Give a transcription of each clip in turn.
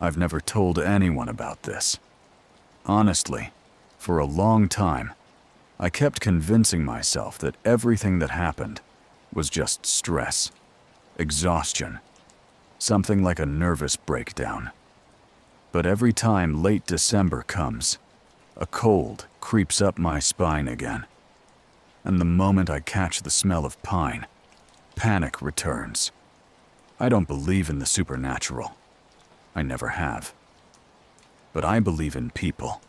I've never told anyone about this. Honestly, for a long time, I kept convincing myself that everything that happened was just stress, exhaustion, something like a nervous breakdown. But every time late December comes, a cold creeps up my spine again. And the moment I catch the smell of pine, panic returns. I don't believe in the supernatural. I never have. But I believe in people.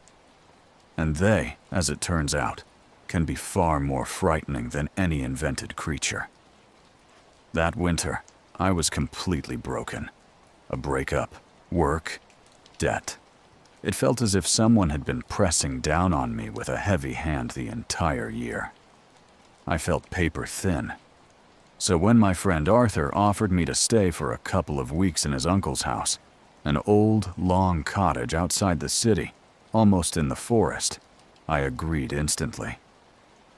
And they, as it turns out, can be far more frightening than any invented creature. That winter, I was completely broken. A breakup, work, debt. It felt as if someone had been pressing down on me with a heavy hand the entire year. I felt paper thin. So when my friend Arthur offered me to stay for a couple of weeks in his uncle's house, an old, long cottage outside the city, almost in the forest, I agreed instantly.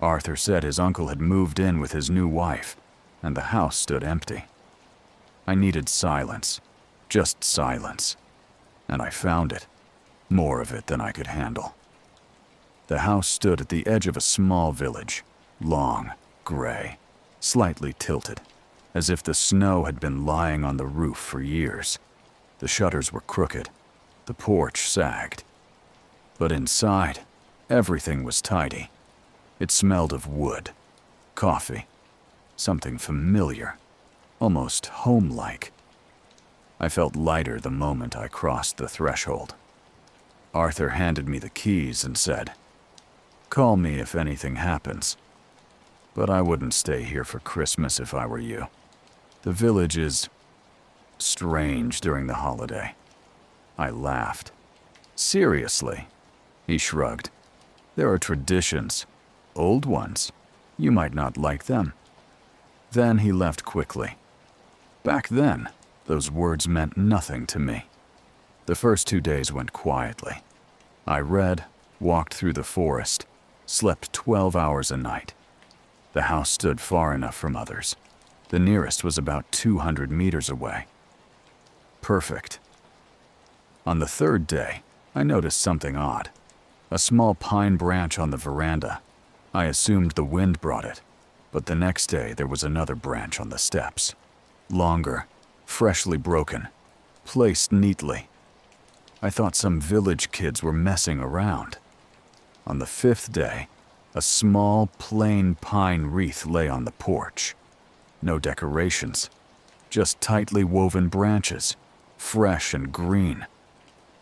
Arthur said his uncle had moved in with his new wife, and the house stood empty. I needed silence, just silence, and I found it, more of it than I could handle. The house stood at the edge of a small village, long, gray, slightly tilted, as if the snow had been lying on the roof for years. The shutters were crooked, the porch sagged. But inside, everything was tidy. It smelled of wood, coffee, something familiar, almost home-like. I felt lighter the moment I crossed the threshold. Arthur handed me the keys and said, "Call me if anything happens. But I wouldn't stay here for Christmas if I were you. The village is strange during the holiday." I laughed. "Seriously?" He shrugged. "There are traditions, old ones. You might not like them." Then he left quickly. Back then, those words meant nothing to me. The first 2 days went quietly. I read, walked through the forest, slept 12 hours a night. The house stood far enough from others. The nearest was about 200 meters away. Perfect. On the third day, I noticed something odd. A small pine branch on the veranda. I assumed the wind brought it, but the next day there was another branch on the steps. Longer, freshly broken, placed neatly. I thought some village kids were messing around. On the fifth day, a small, plain pine wreath lay on the porch. No decorations, just tightly woven branches, fresh and green.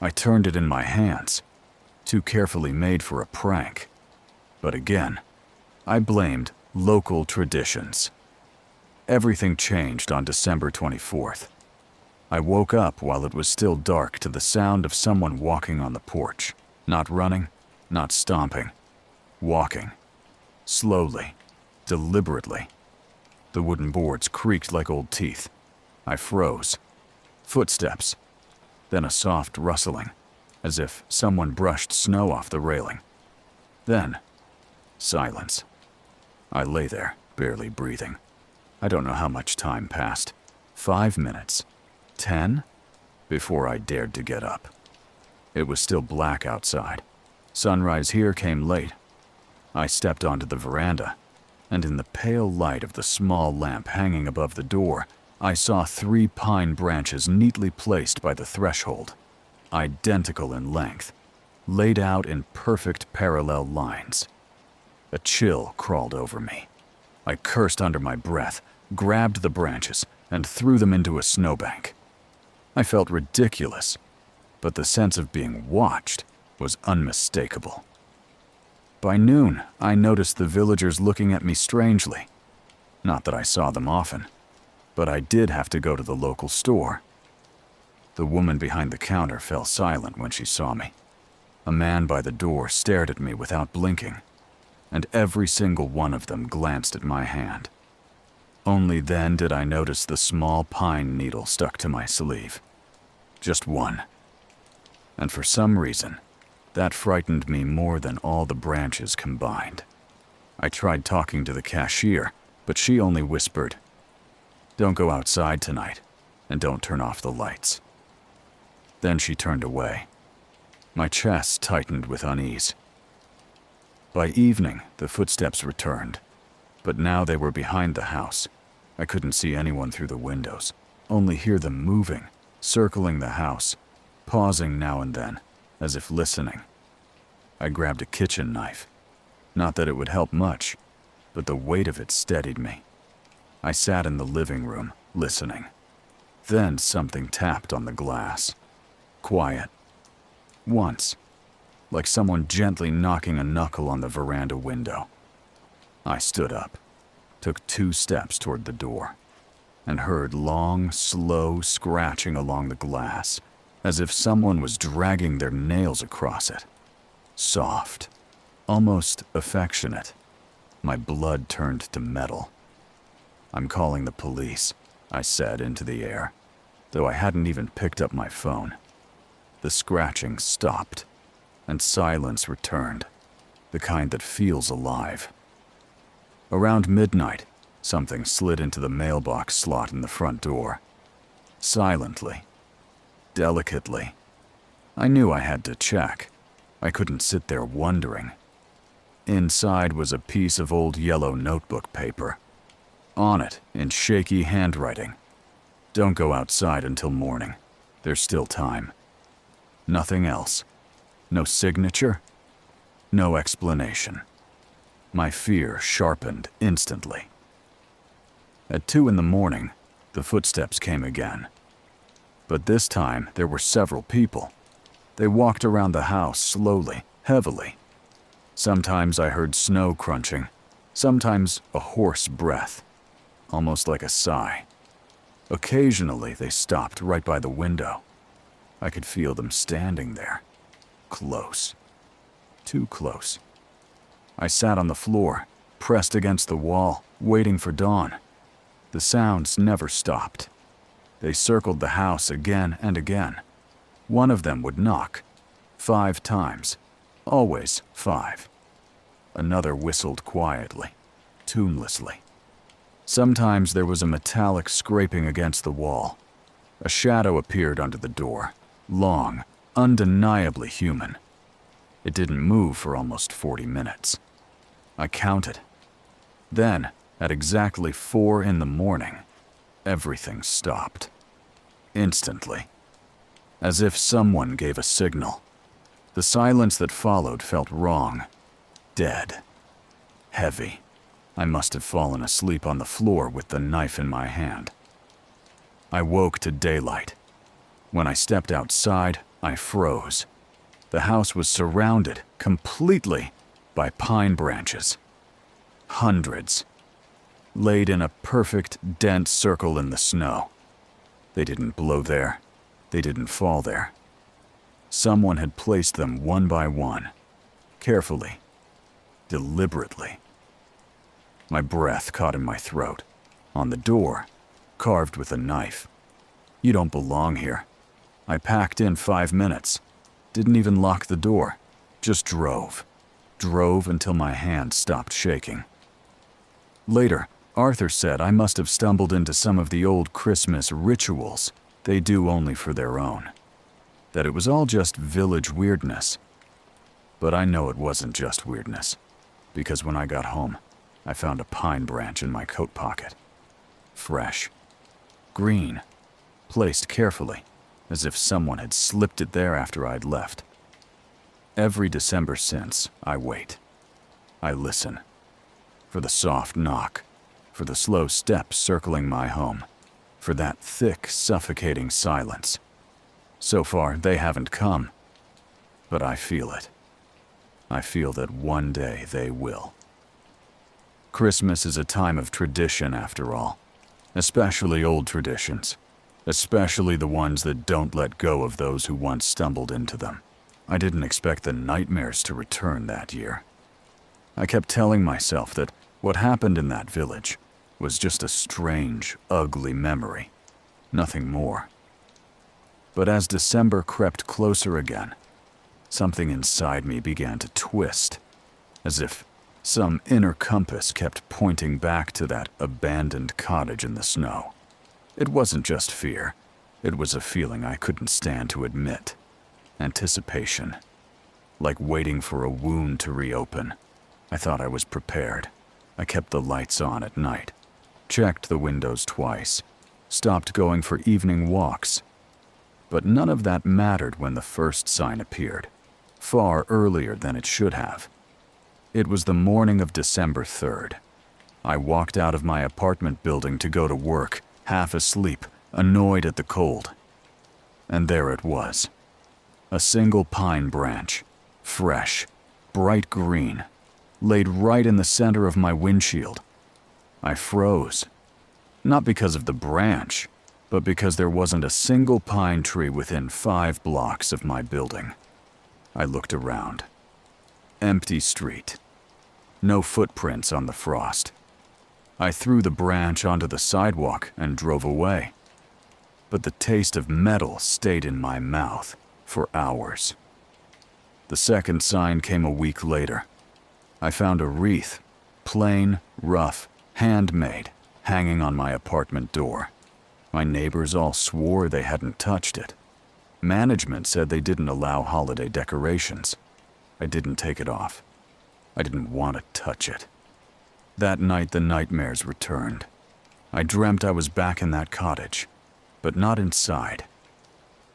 I turned it in my hands, too carefully made for a prank. But again, I blamed local traditions. Everything changed on December 24th. I woke up while it was still dark to the sound of someone walking on the porch. Not running, not stomping. Walking. Slowly. Deliberately. The wooden boards creaked like old teeth. I froze. Footsteps. Then a soft rustling, as if someone brushed snow off the railing. Then, silence. I lay there, barely breathing. I don't know how much time passed. 5 minutes. 10? Before I dared to get up. It was still black outside. Sunrise here came late. I stepped onto the veranda, and in the pale light of the small lamp hanging above the door, I saw 3 pine branches neatly placed by the threshold, identical in length, laid out in perfect parallel lines. A chill crawled over me. I cursed under my breath, grabbed the branches, and threw them into a snowbank. I felt ridiculous, but the sense of being watched was unmistakable. By noon, I noticed the villagers looking at me strangely. Not that I saw them often, but I did have to go to the local store. The woman behind the counter fell silent when she saw me. A man by the door stared at me without blinking, and every single one of them glanced at my hand. Only then did I notice the small pine needle stuck to my sleeve. Just one. And for some reason, that frightened me more than all the branches combined. I tried talking to the cashier, but she only whispered, "Don't go outside tonight, and don't turn off the lights." Then she turned away. My chest tightened with unease. By evening, the footsteps returned, but now they were behind the house. I couldn't see anyone through the windows, only hear them moving, circling the house, pausing now and then, as if listening. I grabbed a kitchen knife. Not that it would help much, but the weight of it steadied me. I sat in the living room, listening. Then something tapped on the glass. Quiet. Once, like someone gently knocking a knuckle on the veranda window. I stood up, took 2 steps toward the door, and heard long, slow scratching along the glass, as if someone was dragging their nails across it. Soft, almost affectionate. My blood turned to metal. "I'm calling the police," I said into the air, though I hadn't even picked up my phone. The scratching stopped, and silence returned, the kind that feels alive. Around midnight, something slid into the mailbox slot in the front door. Silently, delicately. I knew I had to check. I couldn't sit there wondering. Inside was a piece of old yellow notebook paper. On it, in shaky handwriting, "Don't go outside until morning. There's still time." Nothing else. No signature. No explanation. My fear sharpened instantly. At 2 in the morning, the footsteps came again. But this time, there were several people. They walked around the house slowly, heavily. Sometimes I heard snow crunching, sometimes a hoarse breath, almost like a sigh. Occasionally, they stopped right by the window. I could feel them standing there. Close. Too close. I sat on the floor, pressed against the wall, waiting for dawn. The sounds never stopped. They circled the house again and again. One of them would knock. 5 times. Always 5. Another whistled quietly, tunelessly. Sometimes there was a metallic scraping against the wall. A shadow appeared under the door, long, undeniably human. It didn't move for almost 40 minutes. I counted. Then, at exactly 4 in the morning, everything stopped. Instantly. As if someone gave a signal. The silence that followed felt wrong. Dead. Heavy. I must have fallen asleep on the floor with the knife in my hand. I woke to daylight. When I stepped outside, I froze. The house was surrounded, completely, by pine branches. Hundreds. Laid in a perfect, dense circle in the snow. They didn't blow there. They didn't fall there. Someone had placed them one by one. Carefully. Deliberately. My breath caught in my throat. On the door, carved with a knife. "You don't belong here." I packed in 5 minutes. Didn't even lock the door. Just drove. Drove until my hand stopped shaking. Later, Arthur said I must have stumbled into some of the old Christmas rituals they do only for their own. That it was all just village weirdness. But I know it wasn't just weirdness, because when I got home, I found a pine branch in my coat pocket. Fresh. Green. Placed carefully, as if someone had slipped it there after I'd left. Every December since, I wait. I listen. For the soft knock. For the slow steps circling my home. For that thick, suffocating silence. So far, they haven't come. But I feel it. I feel that one day they will. Christmas is a time of tradition, after all. Especially old traditions. Especially the ones that don't let go of those who once stumbled into them. I didn't expect the nightmares to return that year. I kept telling myself that what happened in that village was just a strange, ugly memory. Nothing more. But as December crept closer again, something inside me began to twist, as if some inner compass kept pointing back to that abandoned cottage in the snow. It wasn't just fear. It was a feeling I couldn't stand to admit. Anticipation. Like waiting for a wound to reopen. I thought I was prepared. I kept the lights on at night. Checked the windows twice. Stopped going for evening walks. But none of that mattered when the first sign appeared. Far earlier than it should have. It was the morning of December 3rd. I walked out of my apartment building to go to work, half asleep, annoyed at the cold. And there it was. A single pine branch, fresh, bright green, laid right in the center of my windshield. I froze. Not because of the branch, but because there wasn't a single pine tree within 5 blocks of my building. I looked around. Empty street. No footprints on the frost. I threw the branch onto the sidewalk and drove away. But the taste of metal stayed in my mouth for hours. The second sign came a week later. I found a wreath, plain, rough, handmade, hanging on my apartment door. My neighbors all swore they hadn't touched it. Management said they didn't allow holiday decorations. I didn't take it off. I didn't want to touch it. That night the nightmares returned. I dreamt I was back in that cottage, but not inside.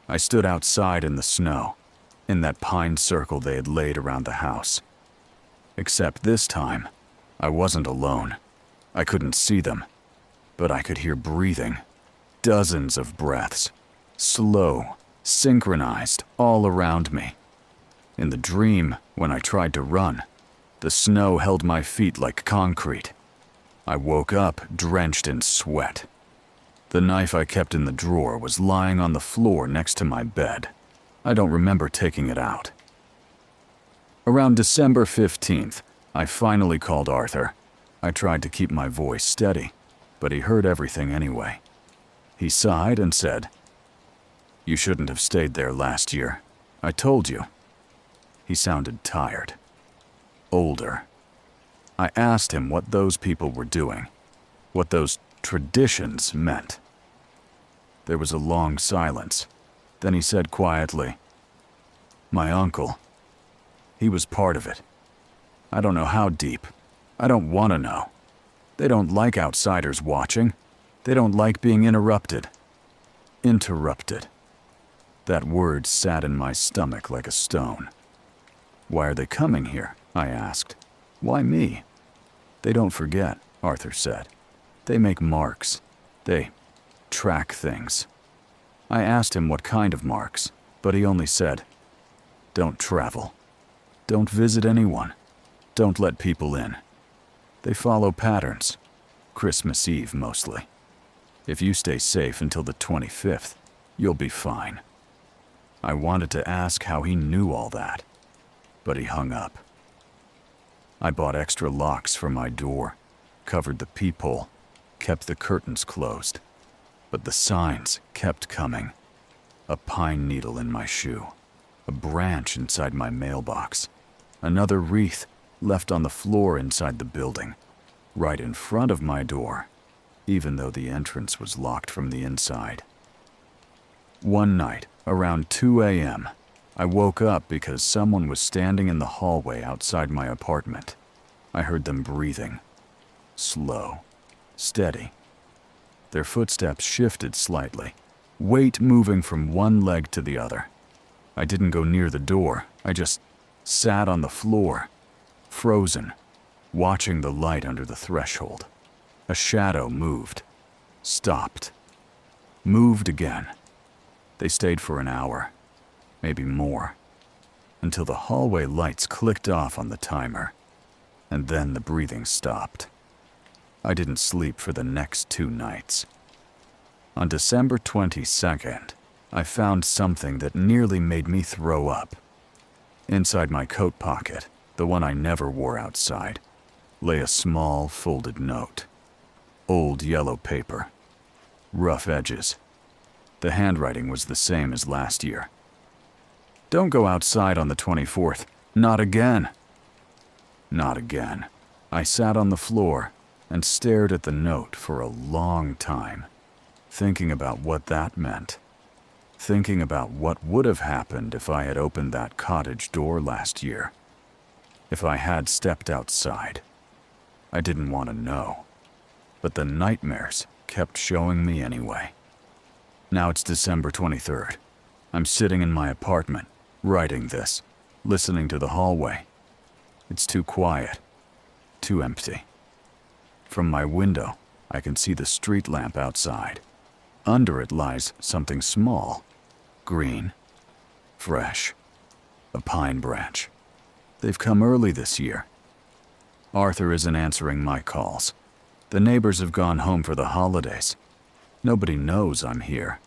I stood outside in the snow, in that pine circle they had laid around the house. Except this time, I wasn't alone. I couldn't see them, but I could hear breathing. Dozens of breaths, slow, synchronized, all around me. In the dream, when I tried to run, the snow held my feet like concrete. I woke up drenched in sweat. The knife I kept in the drawer was lying on the floor next to my bed. I don't remember taking it out. Around December 15th, I finally called Arthur. I tried to keep my voice steady, but he heard everything anyway. He sighed and said, "You shouldn't have stayed there last year. I told you." He sounded tired. Older. I asked him what those people were doing, what those traditions meant. There was a long silence. Then he said quietly, "My uncle. He was part of it. I don't know how deep. I don't want to know. They don't like outsiders watching. They don't like being interrupted." Interrupted. That word sat in my stomach like a stone. "Why are they coming here?" I asked. "Why me?" "They don't forget," Arthur said. "They make marks. They track things." I asked him what kind of marks, but he only said, "Don't travel. Don't visit anyone. Don't let people in. They follow patterns. Christmas Eve mostly. If you stay safe until the 25th, you'll be fine." I wanted to ask how he knew all that, but he hung up. I bought extra locks for my door, covered the peephole, kept the curtains closed. But the signs kept coming. A pine needle in my shoe, a branch inside my mailbox, another wreath left on the floor inside the building, right in front of my door, even though the entrance was locked from the inside. One night, around 2 a.m., I woke up because someone was standing in the hallway outside my apartment. I heard them breathing. Slow, steady. Their footsteps shifted slightly, weight moving from one leg to the other. I didn't go near the door. I just sat on the floor, frozen, watching the light under the threshold. A shadow moved, stopped, moved again. They stayed for an hour, maybe more, until the hallway lights clicked off on the timer, and then the breathing stopped. I didn't sleep for the next 2 nights. On December 22nd, I found something that nearly made me throw up. Inside my coat pocket, the one I never wore outside, lay a small folded note. Old yellow paper. Rough edges. The handwriting was the same as last year. "Don't go outside on the 24th. Not again." Not again. I sat on the floor and stared at the note for a long time, thinking about what that meant. thinking about what would have happened if I had opened that cottage door last year. If I had stepped outside. I didn't want to know. But the nightmares kept showing me anyway. Now it's December 23rd. I'm sitting in my apartment, writing this, listening to the hallway. It's too quiet, too empty. From my window, I can see the street lamp outside. Under it lies something small, green, fresh, a pine branch. They've come early this year. Arthur isn't answering my calls. The neighbors have gone home for the holidays. Nobody knows I'm here.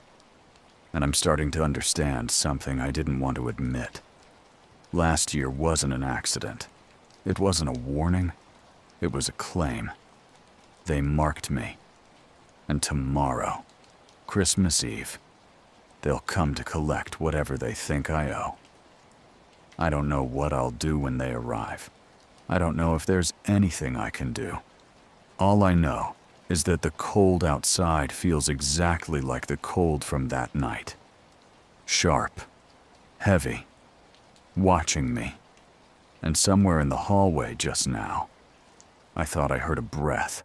And I'm starting to understand something I didn't want to admit. Last year wasn't an accident. It wasn't a warning. It was a claim. They marked me. And tomorrow, Christmas Eve, they'll come to collect whatever they think I owe. I don't know what I'll do when they arrive. I don't know if there's anything I can do. All I know is that the cold outside feels exactly like the cold from that night. Sharp, heavy, watching me. And somewhere in the hallway just now, I thought I heard a breath.